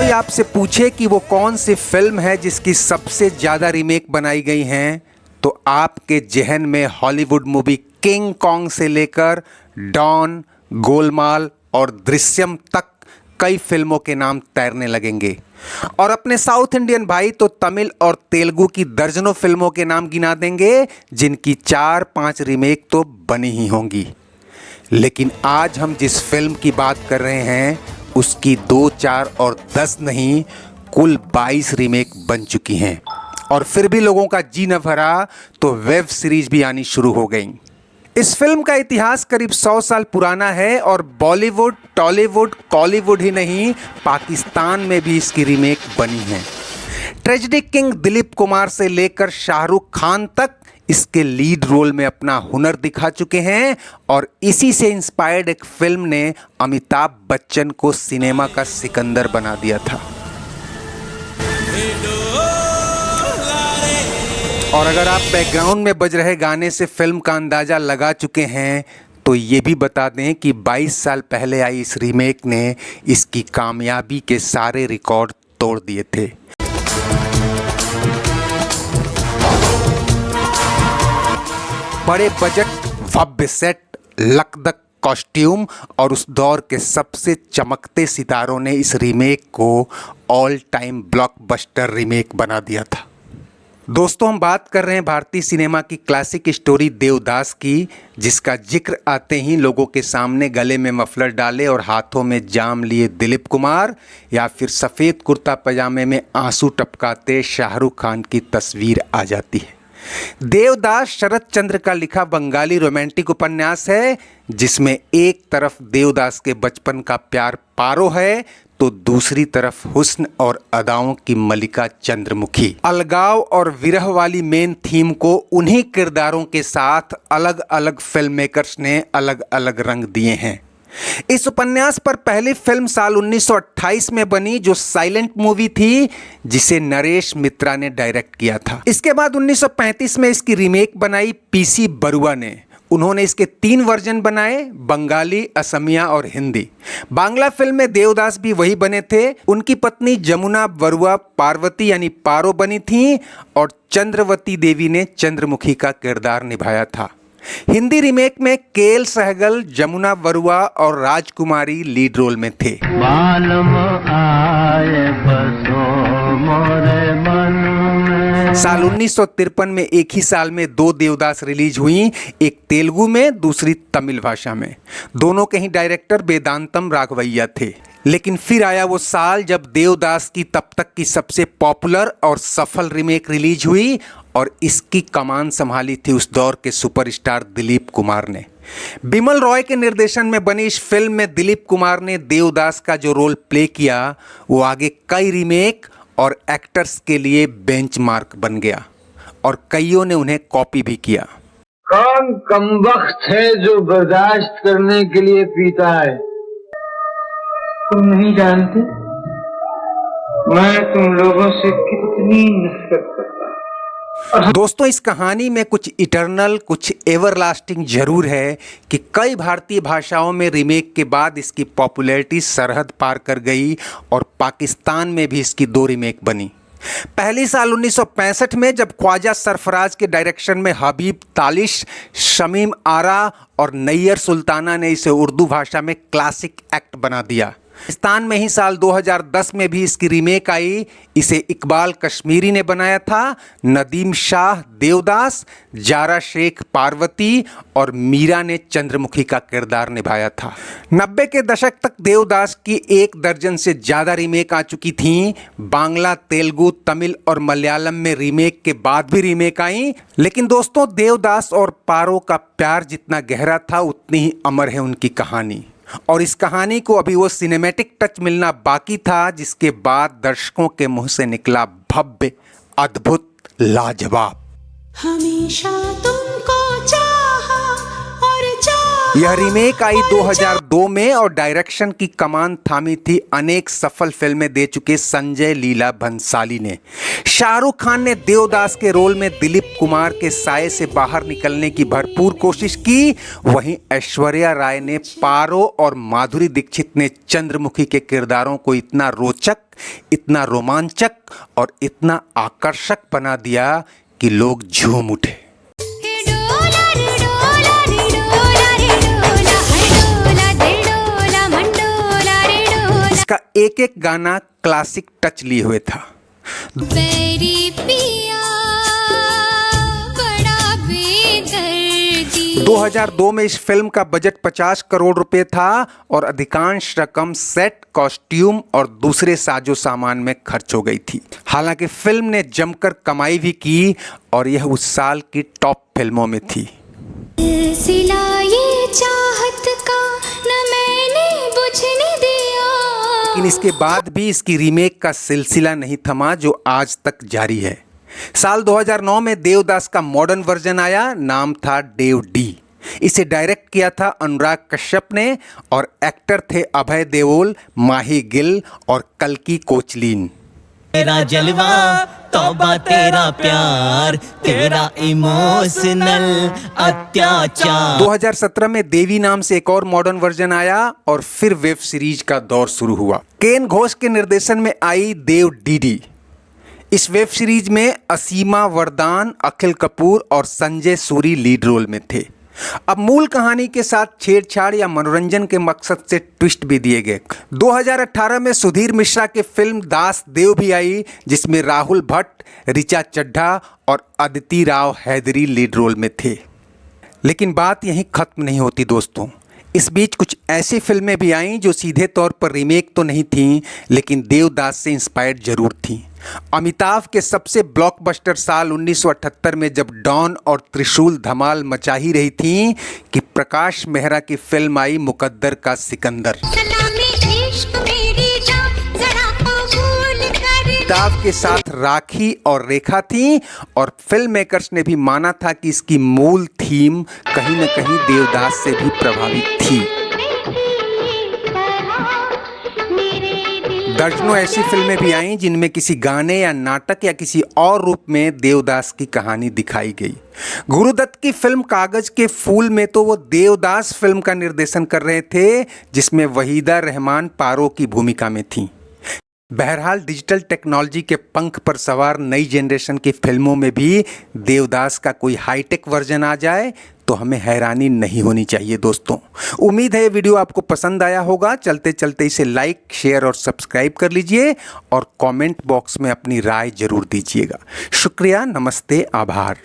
कोई आपसे पूछे कि वो कौन सी फिल्म है जिसकी सबसे ज़्यादा रीमेक बनाई गई हैं, तो आपके जहन में हॉलीवुड मूवी किंग कॉन्ग से लेकर डॉन, गोलमाल और दृश्यम तक कई फिल्मों के नाम तैरने लगेंगे। और अपने साउथ इंडियन भाई तो तमिल और तेलुगु की दर्जनों फिल्मों के नाम गिना देंगे जिनकी 4-5 रीमेक तो बनी ही होंगी। लेकिन आज हम जिस फिल्म की बात कर रहे हैं उसकी 2, 4 और 10 नहीं, कुल 22 रीमेक बन चुकी हैं। और फिर भी लोगों का जी न भरा तो वेब सीरीज भी आनी शुरू हो गई। इस फिल्म का इतिहास करीब 100 साल पुराना है और बॉलीवुड, टॉलीवुड, कॉलीवुड ही नहीं, पाकिस्तान में भी इसकी रीमेक बनी है। ट्रेजेडी किंग दिलीप कुमार से लेकर शाहरुख खान तक इसके लीड रोल में अपना हुनर दिखा चुके हैं और इसी से इंस्पायर्ड एक फिल्म ने अमिताभ बच्चन को सिनेमा का सिकंदर बना दिया था। और अगर आप बैकग्राउंड में बज रहे गाने से फिल्म का अंदाज़ा लगा चुके हैं तो ये भी बता दें कि 22 साल पहले आई इस रीमेक ने इसकी कामयाबी के सारे रिकॉर्ड तोड़ दिए थे। बड़े बजट, भव्य सेट, लकदक कॉस्ट्यूम और उस दौर के सबसे चमकते सितारों ने इस रीमेक को ऑल टाइम ब्लॉकबस्टर रीमेक बना दिया था। दोस्तों, हम बात कर रहे हैं भारतीय सिनेमा की क्लासिक स्टोरी देवदास की, जिसका जिक्र आते ही लोगों के सामने गले में मफलर डाले और हाथों में जाम लिए दिलीप कुमार या फिर सफ़ेद कुर्ता पजामे में आंसू टपकाते शाहरुख खान की तस्वीर आ जाती है। देवदास शरद चंद्र का लिखा बंगाली रोमांटिक उपन्यास है जिसमें एक तरफ देवदास के बचपन का प्यार पारो है तो दूसरी तरफ हुस्न और अदाओं की मलिका चंद्रमुखी। अलगाव और विरह वाली मेन थीम को उन्हीं किरदारों के साथ अलग अलग फिल्म मेकर्स ने अलग अलग रंग दिए हैं। इस उपन्यास पर पहली फिल्म साल 1928 में बनी जो साइलेंट मूवी थी, जिसे नरेश मित्रा ने डायरेक्ट किया था। इसके बाद 1935 में इसकी रीमेक बनाई पीसी बरुआ ने। उन्होंने इसके 3 वर्जन बनाए, बंगाली, असमिया और हिंदी। बांग्ला फिल्म में देवदास भी वही बने थे। उनकी पत्नी जमुना बरुआ पार्वती यानी पारो बनी थी और चंद्रवती देवी ने चंद्रमुखी का किरदार निभाया था। हिंदी रीमेक में केएल सहगल, जमुना बरुआ और राजकुमारी लीड रोल में थे। साल 1953 में एक ही साल में 2 देवदास रिलीज हुई, एक तेलुगु में, दूसरी तमिल भाषा में। दोनों के ही डायरेक्टर वेदांतम राघवैया थे। लेकिन फिर आया वो साल जब देवदास की तब तक की सबसे पॉपुलर और सफल रीमेक रिलीज हुई और इसकी कमान संभाली थी उस दौर के सुपरस्टार दिलीप कुमार ने। बिमल रॉय के निर्देशन में बनी इस फिल्म में दिलीप कुमार ने देवदास का जो रोल प्ले किया वो आगे कई रीमेक और एक्टर्स के लिए बेंचमार्क बन गया और कईयों ने उन्हें कॉपी भी किया। कौन कमबख्त है जो बर्दाश्त करने के लिए पीता है? तुम नहीं जानते मैं तुम लोगों से कितनी नफरत करता हूं। दोस्तों, इस कहानी में कुछ इटर्नल, कुछ एवरलास्टिंग जरूर है कि कई भारतीय भाषाओं में रीमेक के बाद इसकी पॉपुलैरिटी सरहद पार कर गई और पाकिस्तान में भी इसकी 2 रीमेक बनी। पहली साल 1965 में जब ख्वाजा सरफराज के डायरेक्शन में हबीब तालिश, शमीम आरा और नैयर सुल्ताना ने इसे उर्दू भाषा में क्लासिक एक्ट बना दिया। पाकिस्तान में ही साल 2010 में भी इसकी रीमेक आई। इसे इकबाल कश्मीरी ने बनाया था। नदीम शाह देवदास, जारा शेख पार्वती और मीरा ने चंद्रमुखी का किरदार निभाया था। 90 के दशक तक देवदास की 1 दर्जन से ज़्यादा रीमेक आ चुकी थीं। बांग्ला, तेलुगु, तमिल और मलयालम में रीमेक के बाद भी रीमेक आई। लेकिन दोस्तों, देवदास और पारो का प्यार जितना गहरा था उतनी ही अमर है उनकी कहानी। और इस कहानी को अभी वो सिनेमैटिक टच मिलना बाकी था जिसके बाद दर्शकों के मुंह से निकला भव्य, अद्भुत, लाजवाब। हमेशा तुमको चाहा और चाहा यह रीमेक आई 2002 में और डायरेक्शन की कमान थामी थी अनेक सफल फिल्में दे चुके संजय लीला भंसाली ने। शाहरुख खान ने देवदास के रोल में दिलीप कुमार के साये से बाहर निकलने की भरपूर कोशिश की। वहीं ऐश्वर्या राय ने पारो और माधुरी दीक्षित ने चंद्रमुखी के किरदारों को इतना रोचक, इतना रोमांचक और इतना आकर्षक बना दिया कि लोग झूम उठे। इसका एक एक गाना क्लासिक टच लिए हुए था। 2002 में इस फिल्म का बजट 50 करोड़ रुपए था और अधिकांश रकम सेट, कॉस्ट्यूम और दूसरे साजो सामान में खर्च हो गई थी। हालांकि फिल्म ने जमकर कमाई भी की और यह उस साल की टॉप फिल्मों में थी। लेकिन इसके बाद भी इसकी रीमेक का सिलसिला नहीं थमा जो आज तक जारी है। साल 2009 में देवदास का मॉडर्न वर्जन आया, नाम था देव डी। इसे डायरेक्ट किया था अनुराग कश्यप ने और एक्टर थे अभय देओल, माही गिल और कल्की कोचलिन। तेरा जलवा तौबा तेरा प्यार, तेरा इमोशनल अत्याचार। 2017 में देवी नाम से एक और मॉडर्न वर्जन आया और फिर वेब सीरीज का दौर शुरू हुआ। केन घोष के निर्देशन में आई देव डीडी। इस वेब सीरीज में असीमा वरदान, अखिल कपूर और संजय सूरी लीड रोल में थे। अब मूल कहानी के साथ छेड़छाड़ या मनोरंजन के मकसद से ट्विस्ट भी दिए गए। 2018 में सुधीर मिश्रा की फिल्म दास देव भी आई, जिसमें राहुल भट्ट, ऋचा चड्ढा और अदिति राव हैदरी लीड रोल में थे। लेकिन बात यहीं खत्म नहीं होती दोस्तों। इस बीच कुछ ऐसी फिल्में भी आईं जो सीधे तौर पर रीमेक तो नहीं थीं, लेकिन देवदास से इंस्पायर्ड जरूर थीं। अमिताभ के सबसे ब्लॉकबस्टर साल 1978 में जब डॉन और त्रिशूल धमाल मचा ही रही थी कि प्रकाश मेहरा की फिल्म आई मुकद्दर का सिकंदर। अमिताभ के साथ राखी और रेखा थी और फिल्म मेकर्स ने भी माना था कि इसकी मूल थीम कहीं न कहीं देवदास से भी प्रभावित थी। दर्जनों ऐसी फिल्में भी आईं जिनमें किसी गाने या नाटक या किसी और रूप में देवदास की कहानी दिखाई गई। गुरुदत्त की फिल्म कागज के फूल में तो वो देवदास फिल्म का निर्देशन कर रहे थे, जिसमें वहीदा रहमान पारो की भूमिका में थी। बहरहाल डिजिटल टेक्नोलॉजी के पंख पर सवार नई जनरेशन की फिल्मों में भी देवदास का कोई हाईटेक वर्जन आ जाए तो हमें हैरानी नहीं होनी चाहिए दोस्तों। उम्मीद है ये वीडियो आपको पसंद आया होगा। चलते चलते इसे लाइक, शेयर और सब्सक्राइब कर लीजिए और कमेंट बॉक्स में अपनी राय जरूर दीजिएगा। शुक्रिया, नमस्ते, आभार।